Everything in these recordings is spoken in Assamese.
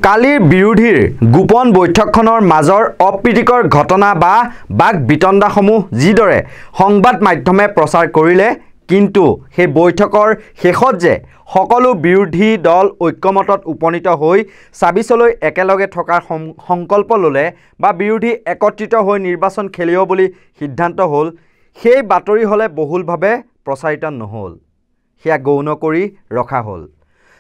কালিৰ বিৰোধীৰ গোপন বৈঠকখনৰ মাজৰ অপ্ৰীতিকৰ ঘটনা বা বাক বিতণ্ডাসমূহ যিদৰে সংবাদ মাধ্যমে প্ৰচাৰ কৰিলে কিন্তু সেই বৈঠকৰ শেষত যে সকলো বিৰোধী দল ঐক্যমতত উপনীত হৈ ২৬লৈ একেলগে থকাৰ সংকল্প ললে বা বিৰোধী একত্ৰিত হৈ নিৰ্বাচন খেলিব বুলি সিদ্ধান্ত হ'ল সেই বাতৰি হলে বহুলভাৱে প্ৰচাৰিত নহল হিয়া গৌণ কৰি ৰখা হ'ল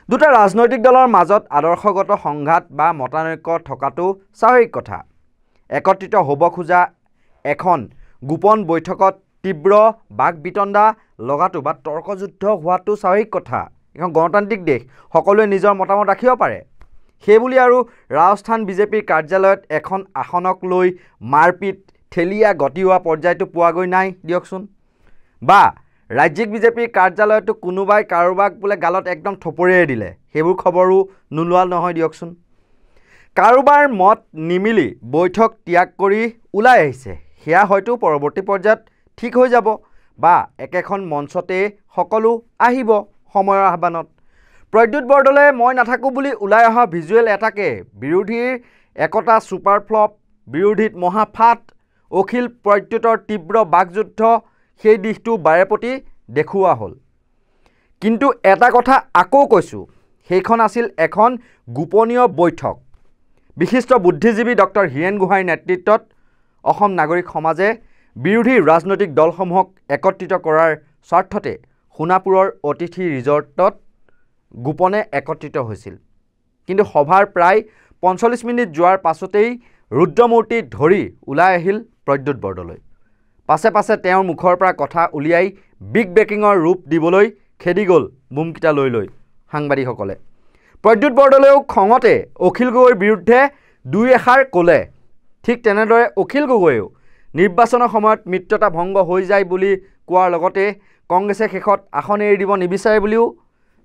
দুটা ৰাজনৈতিক দলৰ মাজত আদৰ্শগত সংঘাত বা মতানৈক্য থকাটো স্বাভাৱিক কথা একত্ৰিত হ'ব খোজা এখন গোপন বৈঠকত তীব্ৰ বাক বিতণ্ডা লগাটো বা তৰ্কযুদ্ধ হোৱাটো স্বাভাৱিক কথা এখন গণতান্ত্ৰিক দেশ সকলোৱে নিজৰ মতামত ৰাখিব পাৰে সেইবুলি আৰু ৰাজস্থান বিজেপিৰ কাৰ্যালয়ত এখন আসনক লৈ মাৰপিট ঠেলিয়া গতিওৱা পৰ্যায়টো পোৱাগৈ নাই দিয়কচোন বা ৰাজ্যিক বিজেপিৰ কাৰ্যালয়তো কোনোবাই কাৰোবাক বোলে গালত একদম থপৰিয়াই দিলে সেইবোৰ খবৰো নোলোৱা নহয় দিয়কচোন কাৰোবাৰ মত নিমিলি বৈঠক ত্যাগ কৰি ওলাই আহিছে সেয়া হয়তো পৰৱৰ্তী পৰ্যায়ত ঠিক হৈ যাব বা একেখন মঞ্চতে সকলো আহিব সময়ৰ আহ্বানত প্ৰদ্যুৎ বৰদলৈ মই নাথাকো বুলি ওলাই অহা ভিজুৱেল এটাকে বিৰোধীৰ একতা সুপাৰ ফ্লপ বিৰোধীত মহাফাট অখিল প্ৰদ্যুতৰ তীব্ৰ বাকযুদ্ধ সেই দিশটো বাৰেপতি দেখুওৱা হ'ল কিন্তু এটা কথা আকৌ কৈছোঁ সেইখন আছিল এখন গোপনীয় বৈঠক বিশিষ্ট বুদ্ধিজীৱী ডক্টৰ হীৰেণ গোহাঁইৰ নেতৃত্বত অসম নাগৰিক সমাজে বিৰোধী ৰাজনৈতিক দলসমূহক একত্ৰিত কৰাৰ স্বাৰ্থতে সোণাপুৰৰ অতিথি ৰিজৰ্টত গোপনে একত্ৰিত হৈছিল কিন্তু সভাৰ প্ৰায় ৪৫ মিনিট যোৱাৰ পাছতেই ৰুদ্ৰমূৰ্তি ধৰি ওলাই আহিল প্ৰদ্যুৎ বৰদলৈ পাছে পাছে তেওঁৰ মুখৰ পৰা কথা উলিয়াই বিগ ব্ৰেকিঙৰ ৰূপ দিবলৈ খেদি গ'ল বুমকিটা লৈ সাংবাদিকসকলে প্ৰদ্যুৎ বৰদলৈও খঙতে অখিল গগৈৰ বিৰুদ্ধে দুই এষাৰ ক'লে ঠিক তেনেদৰে অখিল গগৈয়েও নিৰ্বাচনৰ সময়ত মিত্ৰতা ভংগ হৈ যায় বুলি কোৱাৰ লগতে কংগ্ৰেছে শেষত আসন এৰি দিব নিবিচাৰে বুলিও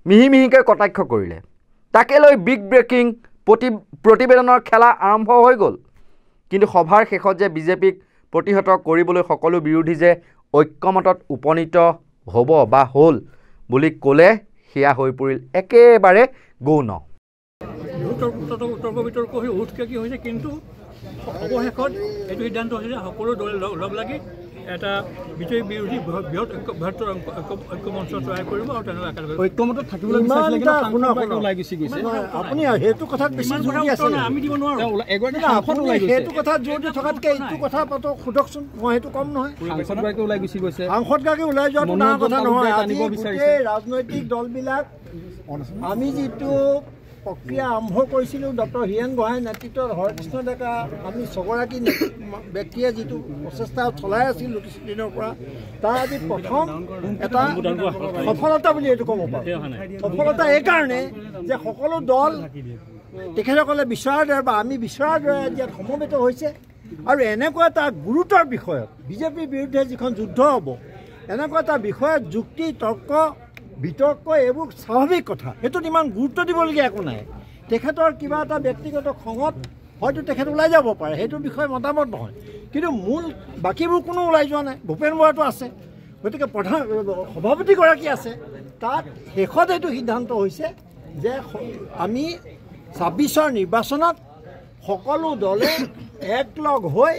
মিহি মিহিকৈ কটাক্ষ কৰিলে তাকে লৈ বিগ ব্ৰেকিং প্ৰতিবেদনৰ খেলা আৰম্ভ হৈ গ'ল কিন্তু সভাৰ শেষত যে বিজেপিক প্ৰতিহত কৰিবলৈ সকলো বিৰোধী যে ঐক্যমতত উপনীত হ'ব বা হ'ল বুলি ক'লে সেয়া হৈ পৰিল একেবাৰে গৌণ বিতৰ্ক হৈ উঠকে কি হৈছে কিন্তু অৱশেষত এইটো সিদ্ধান্ত হৈছে যে সকলো দলে লগ লাগি এটা বিৰোধী বৃহৎ বৃহত্তৰ ঐক্য মঞ্চ তৈয়াৰ কৰিব আৰু তেনেকুৱা একেলগে ঐক্যমতত থাকিবলৈ বিচাৰিছিলে ওলাই গুচি গৈছে আপুনি সেইটো কথাত বেছি জোৰ দি আছে আমি দিব নোৱাৰোঁ এগৰাকী সাংসদ ওলাই গৈছে সেইটো কথা জোৰ দি থকাতকৈ এইটো কথা পাতক সোধকচোন মই সেইটো কম নহয় সাংসদগৰাকী ওলাই গুচি গৈছে সাংসদগৰাকী ওলাই যোৱাটো ডাঙৰ কথা নহয় আনিব বিচাৰিছে ৰাজনৈতিক দলবিলাক আমি যিটো প্ৰক্ৰিয়া আৰম্ভ কৰিছিলোঁ ডক্টৰ হীৰেণ গোহাঁইৰ নেতৃত্বত হৰকৃষ্ণ ডেকা আমি ছগৰাকী ব্যক্তিয়ে যিটো প্ৰচেষ্টা চলাই আছিলোঁ কিছুদিনৰ পৰা তাৰ আজি প্ৰথম এটা সফলতা বুলি এইটো ক'ব পাৰোঁ সফলতা এইকাৰণে যে সকলো দল তেখেতসকলে বিচৰাৰ দৰে বা আমি বিচৰাৰ দৰে ইয়াত সমবেত হৈছে আৰু এনেকুৱা এটা গুৰুতৰ বিষয়ত বিজেপিৰ বিৰুদ্ধে যিখন যুদ্ধ হ'ব এনেকুৱা এটা বিষয়ত যুক্তি তৰ্ক বিতৰ্ক এইবোৰ স্বাভাৱিক কথা সেইটোত ইমান গুৰুত্ব দিবলগীয়া একো নাই তেখেতৰ কিবা এটা ব্যক্তিগত খঙত হয়তো তেখেত ওলাই যাব পাৰে সেইটোৰ বিষয়ে মতামত নহয় কিন্তু মূল বাকীবোৰ কোনো ওলাই যোৱা নাই ভূপেন বৰাটো আছে গতিকে প্ৰধান সভাপতিগৰাকী আছে তাত শেষত এইটো সিদ্ধান্ত হৈছে যে আমি ২৬ৰ নিৰ্বাচনত সকলো দলে একলগ হৈ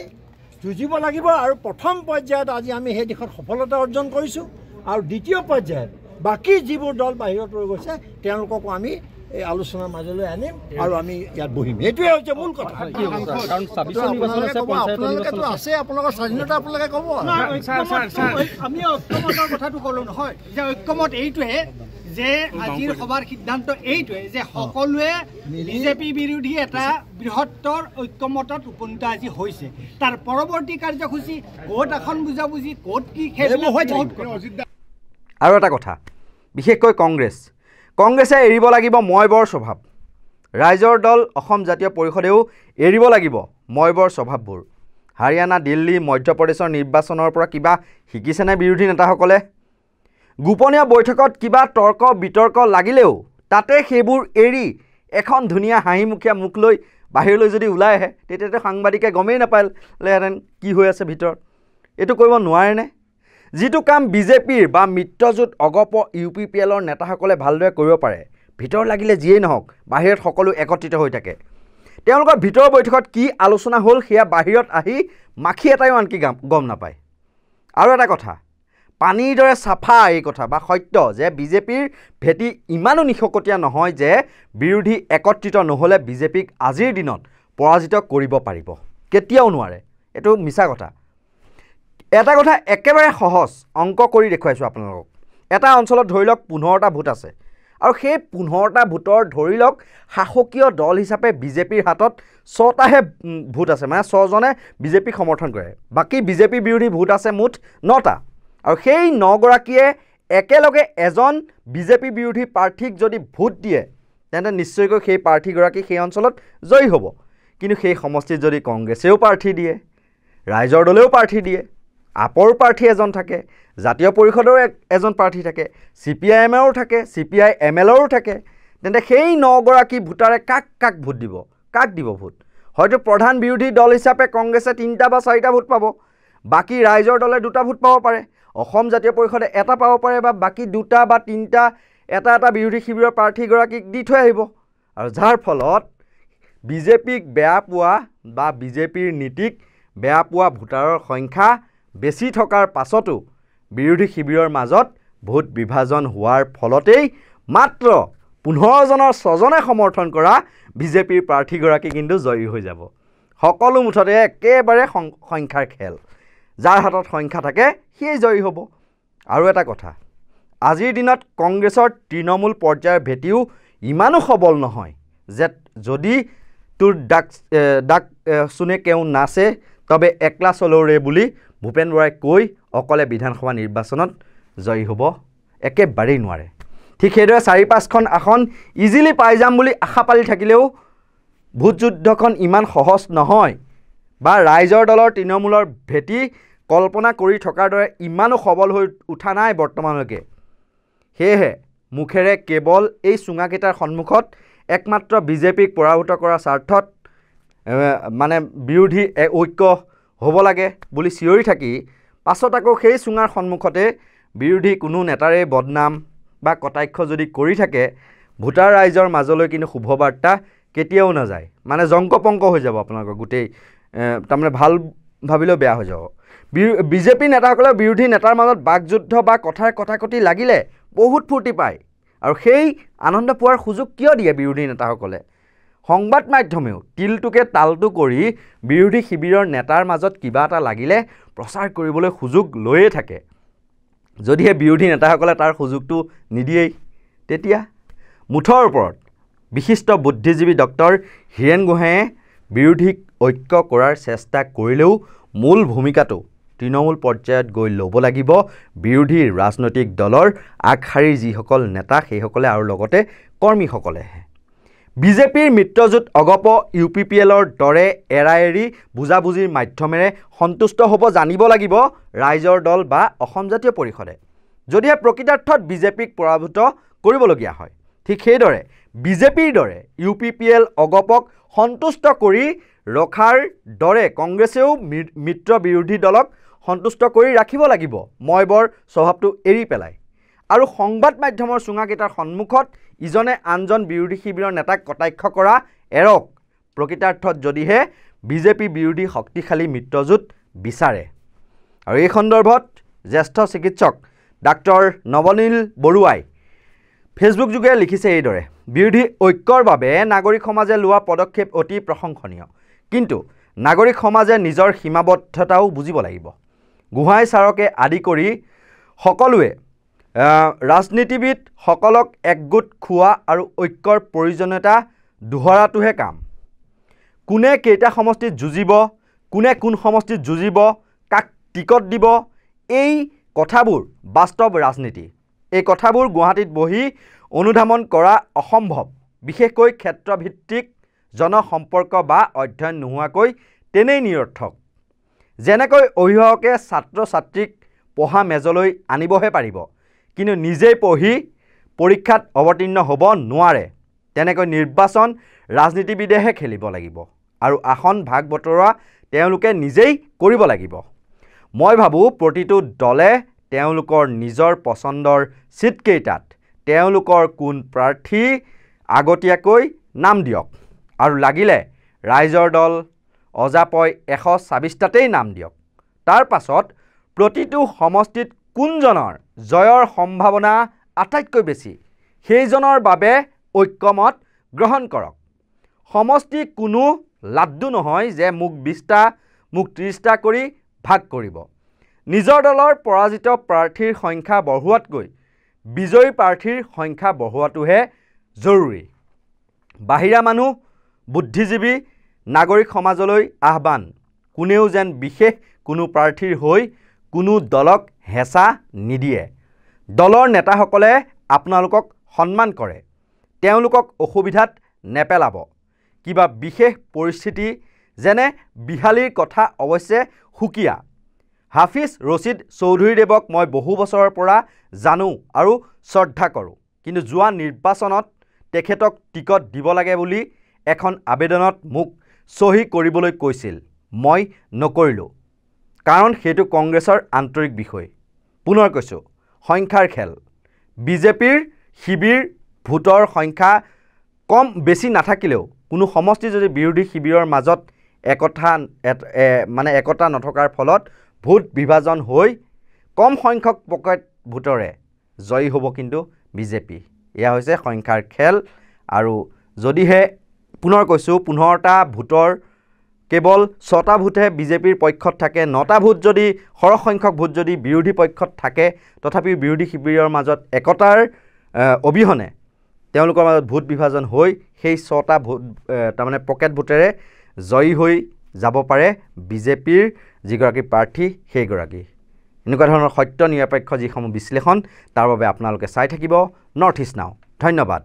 যুঁজিব লাগিব আৰু প্ৰথম পৰ্যায়ত আজি আমি সেই দিশত সফলতা অৰ্জন কৰিছোঁ আৰু দ্বিতীয় পৰ্যায়ত বাকী যিবোৰ দল বাহিৰত ৰৈ গৈছে তেওঁলোককো আমি এই আলোচনাৰ মাজলৈ আনিম আৰু আমি ইয়াত বহিম এইটোৱে হৈছে মূল কথা কাৰণ ২৬ নিৰ্বাচন আছে আপোনালোকৰ স্বাধীনতা আপোনালোকে ক'ব আমি ঐক্যমতৰ কথাটো ক'লোঁ নহয় যে ঐক্যমত এইটোৱে যে আজিৰ সভাৰ সিদ্ধান্ত এইটোৱে যে সকলোৱে বিজেপি বিৰোধী এটা বৃহত্তৰ ঐক্যমতত উপনীত আজি হৈছে তাৰ পৰৱৰ্তী কাৰ্যসূচী ক'ত এখন বুজাবুজি ক'ত কি সেইবোৰ হৈ আৰু এটা কথা বিশেষকৈ কংগ্ৰেছে এৰিব লাগিব মই বৰ স্বভাৱ ৰাইজৰ দল অসম জাতীয় পৰিষদেও এৰিব লাগিব মই বৰ স্বভাৱবোৰ হাৰিয়ানা দিল্লী মধ্যপ্ৰদেশৰ নিৰ্বাচনৰ পৰা কিবা শিকিছেনে বিৰোধী নেতাসকলে গোপনীয় বৈঠকত কিবা তৰ্ক বিতৰ্ক লাগিলেও তাতে সেইবোৰ এৰি এখন ধুনীয়া হাঁহিমুখীয়া মুখ লৈ বাহিৰলৈ যদি ওলাই আহে তেতিয়াতো সাংবাদিকে গমেই নাপালেহেঁতেন কি হৈ আছে ভিতৰত এইটো কৰিব নোৱাৰেনে যিটো কাম বিজেপিৰ বা মিত্ৰজোঁট অগপ UPPLৰ নেতাসকলে ভালদৰে কৰিব পাৰে ভিতৰ লাগিলে যিয়েই নহওক বাহিৰত সকলো একত্ৰিত হৈ থাকে তেওঁলোকৰ ভিতৰৰ বৈঠকত কি আলোচনা হ'ল সেয়া বাহিৰত আহি মাখি এটাইও আনকি গম নাপায়। আৰু এটা কথা, পানীৰ দৰে চাফা এই কথা বা সত্য যে বিজেপিৰ ভেটি ইমানো নিশকতীয়া নহয় যে বিৰোধী একত্ৰিত নহ'লে বিজেপিক আজিৰ দিনত পৰাজিত কৰিব পাৰিব, কেতিয়াও নোৱাৰে। এইটো মিছা কথা। এটা কথা একেবাৰে সহজ অংক কৰি দেখুৱাইছোঁ আপোনালোকক। এটা অঞ্চলত ধৰি লওক 15টা ভোট আছে আৰু সেই 15টা ভোটৰ ধৰি লওক শাসকীয় দল হিচাপে বিজেপিৰ হাতত 6টাহে ভোট আছে, মানে 6জনে বিজেপিক সমৰ্থন কৰে, বাকী বিজেপি বিৰোধী ভোট আছে মুঠ 9টা। আৰু সেই 9গৰাকীয়ে একেলগে এজন বিজেপি বিৰোধী প্ৰাৰ্থীক যদি ভোট দিয়ে তেন্তে নিশ্চয়কৈ সেই প্ৰাৰ্থীগৰাকী সেই অঞ্চলত জয়ী হ'ব। কিন্তু সেই সমষ্টিত যদি কংগ্ৰেছেও প্ৰাৰ্থী দিয়ে, ৰাইজৰ দলেও প্ৰাৰ্থী দিয়ে, আপৰ প্ৰাৰ্থী এজন থাকে, জাতীয় পৰিষদৰো এজন প্ৰাৰ্থী থাকে, CPIMৰো থাকে, CPIMLৰো থাকে, তেন্তে সেই 9গৰাকী ভোটাৰে কাক ভোট দিব? কাক দিব ভোট? হয়তো প্ৰধান বিৰোধী দল হিচাপে কংগ্ৰেছে 3টা বা 4টা ভোট পাব, বাকী ৰাইজৰ দলে 2টা ভোট পাব পাৰে, অসম জাতীয় পৰিষদে 1টা পাব পাৰে, বা বাকী 2টা বা 3টা এটা বিৰোধী শিবিৰৰ প্ৰাৰ্থীগৰাকীক দি থৈ আহিব। আৰু যাৰ ফলত বিজেপিক বেয়া পোৱা বা বিজেপিৰ নীতিক বেয়া পোৱা ভোটাৰৰ সংখ্যা বেছি থকাৰ পাছতো বিৰোধী শিবিৰৰ মাজত ভোট বিভাজন হোৱাৰ ফলতেই মাত্ৰ 15জনৰ 6জনে সমৰ্থন কৰা বিজেপিৰ প্ৰাৰ্থীগৰাকী কিন্তু জয়ী হৈ যাব। সকলো মুঠতে একেবাৰে সংখ্যাৰ খেল, যাৰ হাতত সংখ্যা থাকে সিয়েই জয়ী হ'ব। আৰু এটা কথা, আজিৰ দিনত কংগ্ৰেছৰ তৃণমূল পৰ্যায়ৰ ভেটিও ইমানো সবল নহয় যে যদি তোৰ ডাক শুনে কেউ নাচে তবে একলা চলো ৰে বুলি ভূপেন বৰাই কৈ অকলে বিধানসভা নিৰ্বাচনত জয়ী হ'ব একেবাৰেই নোৱাৰে। ঠিক সেইদৰে 4-5খন আসন ইজিলি পাই যাম বুলি আশা পালি থাকিলেও ভোট যুদ্ধখন ইমান সহজ নহয়, বা ৰাইজৰ দলৰ তৃণমূলৰ ভেটি কল্পনা কৰি থকাৰ দৰে ইমানো সবল হৈ উঠা নাই বৰ্তমানলৈকে। সেয়েহে মুখেৰে কেৱল এই চুঙাকেইটাৰ সন্মুখত একমাত্ৰ বিজেপিক পৰাভূত কৰাৰ স্বাৰ্থত মানে বিৰোধী ঐক্য হ'ব লাগে বুলি চিঞৰি থাকি পাছত আকৌ সেই চুঙাৰ সন্মুখতে বিৰোধী কোনো নেতাৰে বদনাম বা কটাক্ষ যদি কৰি থাকে, ভোটাৰ ৰাইজৰ মাজলৈ কিন্তু শুভবাৰ্তা কেতিয়াও নাযায়, মানে জংকপংক হৈ যাব আপোনালোকৰ গোটেই, তাৰমানে ভাল ভাবিলেও বেয়া হৈ যাব। বিজেপি নেতাসকলে বিৰোধী নেতাৰ মাজত বাকযুদ্ধ বা কথাকটি লাগিলে বহুত ফূৰ্তি পায়, আৰু সেই আনন্দ পোৱাৰ সুযোগ কিয় দিয়ে বিৰোধী নেতাসকলে? সংবাদ মাধ্যমেও তিলটোকে তালটো কৰি বিৰোধী শিবিৰৰ নেতাৰ মাজত কিবা এটা লাগিলে প্ৰচাৰ কৰিবলৈ সুযোগ লৈয়ে থাকে। যদিহে বিৰোধী নেতাসকলে তাৰ সুযোগটো নিদিয়েই, তেতিয়া মুঠৰ ওপৰত বিশিষ্ট বুদ্ধিজীৱী ডক্টৰ হীৰেণ গোহাঁয়ে বিৰোধীক ঐক্য কৰাৰ চেষ্টা কৰিলেও মূল ভূমিকাটো তৃণমূল পৰ্যায়ত গৈ ল'ব লাগিব বিৰোধী ৰাজনৈতিক দলৰ আগশাৰীৰ যিসকল নেতা সেইসকলে আৰু লগতে কৰ্মীসকলেহে। বিজেপিৰ মিত্ৰজোঁট অগপ UPPLৰ দৰে এৰি বুজাবুজিৰ মাধ্যমেৰে সন্তুষ্ট হ'ব জানিব লাগিব ৰাইজৰ দল বা অসম জাতীয় পৰিষদে, যদিহে প্ৰকৃতাৰ্থত বিজেপিক পৰাভূত কৰিবলগীয়া হয়। ঠিক সেইদৰে বিজেপিৰ দৰে UPPL অগপক সন্তুষ্ট কৰি ৰখাৰ দৰে কংগ্ৰেছেও মিত্ৰ বিৰোধী দলক সন্তুষ্ট কৰি ৰাখিব লাগিব মইবৰ স্বভাৱটো এৰি পেলাই। আৰু সংবাদ মাধ্যমৰ চুঙাকেইটাৰ সন্মুখত ইজনে আনজন বিৰোধী শিবিৰৰ নেতাক কটাক্ষ কৰা এৰক, প্ৰকৃতাৰ্থত যদিহে বিজেপি বিৰোধী শক্তিশালী মিত্ৰজোঁট বিচাৰে। আৰু এই সন্দৰ্ভত জ্যেষ্ঠ চিকিৎসক ডাক্তৰ নৱনীল বৰুৱাই ফেচবুক যোগে লিখিছে এইদৰে: বিৰোধী ঐক্যৰ বাবে নাগৰিক সমাজে লোৱা পদক্ষেপ অতি প্ৰশংসনীয়, কিন্তু নাগৰিক সমাজে নিজৰ সীমাবদ্ধতাও বুজিব লাগিব। গোহাঁই ছাৰকে আদি কৰি সকলোৱে ৰাজনীতিবিদসকলক একগোট খোৱা আৰু ঐক্যৰ প্ৰয়োজনীয়তা দোহৰাটোহে কাম। কোনে কেইটা সমষ্টিত যুঁজিব, কোনে কোন সমষ্টিত যুঁজিব, কাক টিকট দিব, এই কথাবোৰ বাস্তৱ ৰাজনীতি। এই কথাবোৰ গুৱাহাটীত বহি অনুধাৱন কৰা অসম্ভৱ, বিশেষকৈ ক্ষেত্ৰভিত্তিক জনসম্পৰ্ক বা অধ্যয়ন নোহোৱাকৈ তেনেই নিৰৰ্থক। যেনেকৈ অভিভাৱকে ছাত্ৰ ছাত্ৰীক পঢ়া মেজলৈ আনিবহে পাৰিব, কিন্তু নিজেই পঢ়ি পৰীক্ষাত অৱতীৰ্ণ হ'ব নোৱাৰে, তেনেকৈ নিৰ্বাচন ৰাজনীতিবিদেহে খেলিব লাগিব আৰু আসন ভাগ বতৰা তেওঁলোকে নিজেই কৰিব লাগিব। মই ভাবোঁ প্ৰতিটো দলে তেওঁলোকৰ নিজৰ পচন্দৰ ছিটকেইটাত তেওঁলোকৰ কোন প্ৰাৰ্থী আগতীয়াকৈ নাম দিয়ক, আৰু লাগিলে ৰাইজৰ দল অজাপয় 126টাতেই নাম দিয়ক। তাৰ পাছত প্ৰতিটো সমষ্টিত কোনজনৰ জয়ৰ সম্ভাৱনা আটাইতকৈ বেছি সেইজনৰ বাবে ঐক্যমত গ্ৰহণ কৰক। সমষ্টি কোনো লাড্ডু নহয় যে মোক 20টা মোক 30টা কৰি ভাগ কৰিব। নিজৰ দলৰ পৰাজিত প্ৰাৰ্থীৰ সংখ্যা বঢ়োৱাতকৈ বিজয়ী প্ৰাৰ্থীৰ সংখ্যা বঢ়োৱাটোহে জৰুৰী। বাহিৰা মানুহ বুদ্ধিজীৱী নাগৰিক সমাজলৈ আহ্বান, কোনেও যেন বিশেষ কোনো প্ৰাৰ্থীৰ হৈ কোনো দলক হেঁচা নিদিয়ে। দলৰ নেতাসকলে আপোনালোকক সন্মান কৰে, তেওঁলোকক অসুবিধাত নেপেলাব। কিবা বিশেষ পৰিস্থিতি যেনে বিহালীৰ কথা অৱশ্যে সুকীয়া। হাফিজ ৰছিদ চৌধুৰীদেৱক মই বহু বছৰৰ পৰা জানো আৰু শ্ৰদ্ধা কৰোঁ, কিন্তু যোৱা নিৰ্বাচনত তেখেতক টিকট দিব লাগে বুলি এখন আবেদনত মোক চহী কৰিবলৈ কৈছিল। মই নকৰিলোঁ, কাৰণ সেইটো কংগ্ৰেছৰ আন্তৰিক বিষয়। পুনৰ কৈছোঁ, সংখ্যাৰ খেল। বিজেপিৰ শিবিৰ ভোটৰ সংখ্যা কম বেছি নাথাকিলেও কোনো সমষ্টি যদি বিৰোধী শিবিৰৰ মাজত একতা নথকাৰ ফলত ভোট বিভাজন হৈ কম সংখ্যক পকেট ভোটৰে জয়ী হ'ব কিন্তু বিজেপি। এয়া হৈছে সংখ্যাৰ খেল। আৰু যদিহে পুনৰ কৈছোঁ 15টা ভোটৰ কেৱল 6টা ভোটহে বিজেপিৰ পক্ষত থাকে, 9টা ভোট যদি সৰহ সংখ্যক ভোট যদি বিৰোধী পক্ষত থাকে, তথাপিও বিৰোধী শিবিৰৰ মাজত একতাৰ অবিহনে তেওঁলোকৰ মাজত ভোট বিভাজন হৈ সেই 6টা ভোট তাৰমানে পকেট ভোটেৰে জয়ী হৈ যাব পাৰে বিজেপিৰ যিগৰাকী প্ৰাৰ্থী সেইগৰাকী। এনেকুৱা ধৰণৰ সত্য নিৰপেক্ষ যিসমূহ বিশ্লেষণ, তাৰ বাবে আপোনালোকে চাই থাকিব নৰ্থ ইষ্ট নাও। ধন্যবাদ।